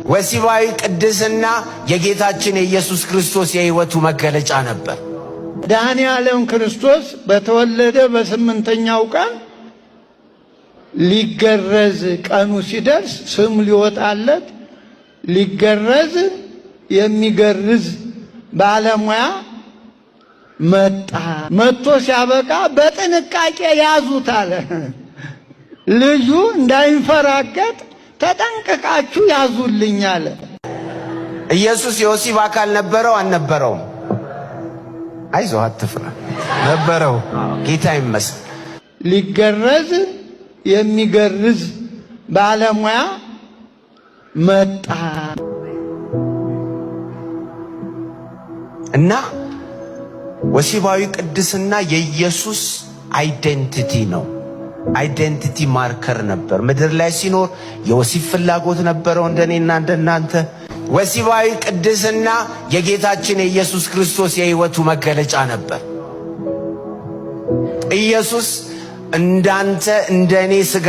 ወሲባዊ ቅድስና የጌታችን የኢየሱስ ክርስቶስ የሕይወቱ መገለጫ ነበር። መድኃኔ ዓለም ክርስቶስ በተወለደ በ8ኛው ቀን ሊገረዝ ቀኑ ሲደርስ ስም ሊወጣለት ሊገረዝ የሚገርዝ ባለሙያ መጣ። መጥቶ ሲያበቃ በጥንቃቄ ያዙት አለ። ልጁ እንዳይንፈራገጥ ተጠንቅቃችሁ ያዙልኝ አለ። ኢየሱስ የወሲብ አካል ነበረው አልነበረውም? አይዞህ አትፍራ፣ ነበረው። ጌታ ይመስገን። ሊገረዝ የሚገርዝ ባለሙያ መጣ እና ወሲባዊ ቅድስና የኢየሱስ አይዴንቲቲ ነው። አይዴንቲቲ ማርከር ነበር። ምድር ላይ ሲኖር የወሲብ ፍላጎት ነበረው እንደኔና እንደናንተ። ወሲባዊ ቅድስና የጌታችን የኢየሱስ ክርስቶስ የሕይወቱ መገለጫ ነበር። ኢየሱስ እንዳንተ እንደኔ ሥጋ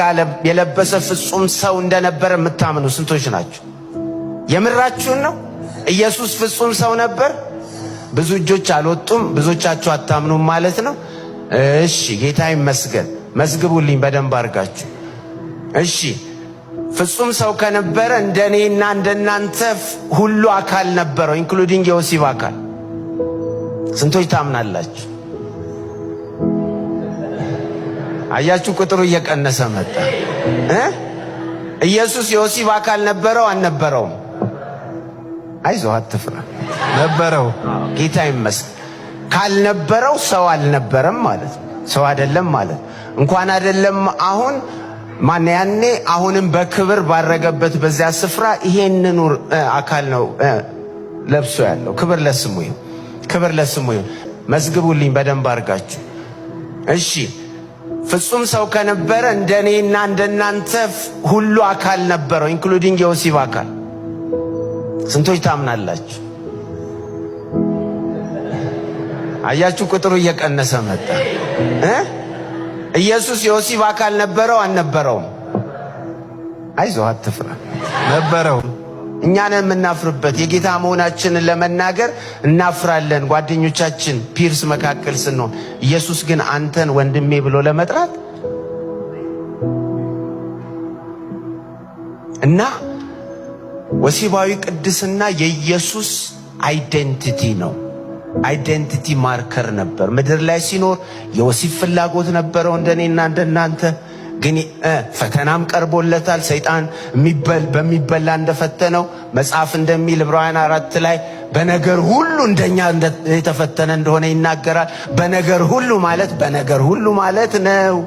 የለበሰ ፍጹም ሰው እንደነበረ የምታምኑ ስንቶች ናችሁ? የምራችሁን ነው? ኢየሱስ ፍጹም ሰው ነበር? ብዙ እጆች አልወጡም። ብዙዎቻችሁ አታምኑም ማለት ነው። እሺ፣ ጌታ ይመስገን። መዝግቡልኝ በደንብ አድርጋችሁ። እሺ፣ ፍጹም ሰው ከነበረ እንደኔና እንደናንተ ሁሉ አካል ነበረው፣ ኢንክሉዲንግ የወሲብ አካል። ስንቶች ታምናላችሁ? አያችሁ፣ ቁጥሩ እየቀነሰ መጣ። ኢየሱስ የወሲብ አካል ነበረው አልነበረውም? አይዞህ አትፍራ፣ ነበረው። ጌታ ይመስገን። ካልነበረው ሰው አልነበረም ማለት ነው። ሰው አይደለም ማለት እንኳን አይደለም አሁን ማን ያኔ አሁንም በክብር ባረገበት በዚያ ስፍራ ይሄንን አካል ነው ለብሶ ያለው። ክብር ለስሙ ይሁን፣ ክብር ለስሙ ይሁን። መዝግቡልኝ በደንብ አድርጋችሁ። እሺ፣ ፍጹም ሰው ከነበረ እንደኔና እንደናንተ ሁሉ አካል ነበረው፣ ኢንክሉዲንግ የወሲብ አካል። ስንቶች ታምናላችሁ? አያችሁ፣ ቁጥሩ እየቀነሰ መጣ። ኢየሱስ የወሲብ አካል ነበረው አልነበረውም? አይዞህ አትፍራ፣ ነበረው። እኛን የምናፍርበት የጌታ መሆናችንን ለመናገር እናፍራለን፣ ጓደኞቻችን ፒርስ መካከል ስንሆን። ኢየሱስ ግን አንተን ወንድሜ ብሎ ለመጥራት እና ወሲባዊ ቅድስና የኢየሱስ አይዴንቲቲ ነው። አይዴንቲቲ ማርከር ነበር። ምድር ላይ ሲኖር የወሲብ ፍላጎት ነበረው እንደኔና እንደናንተ። ግን ፈተናም ቀርቦለታል። ሰይጣን በሚበላ እንደፈተነው መጽሐፍ እንደሚል ዕብራውያን 4 ላይ በነገር ሁሉ እንደኛ የተፈተነ እንደሆነ ይናገራል። በነገር ሁሉ ማለት ነው።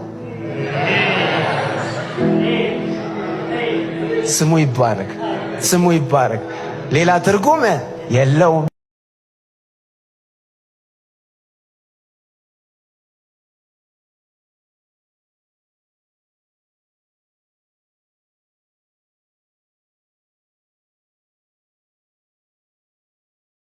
ስሙ ይባረክ፣ ስሙ ይባረክ። ሌላ ትርጉም የለውም።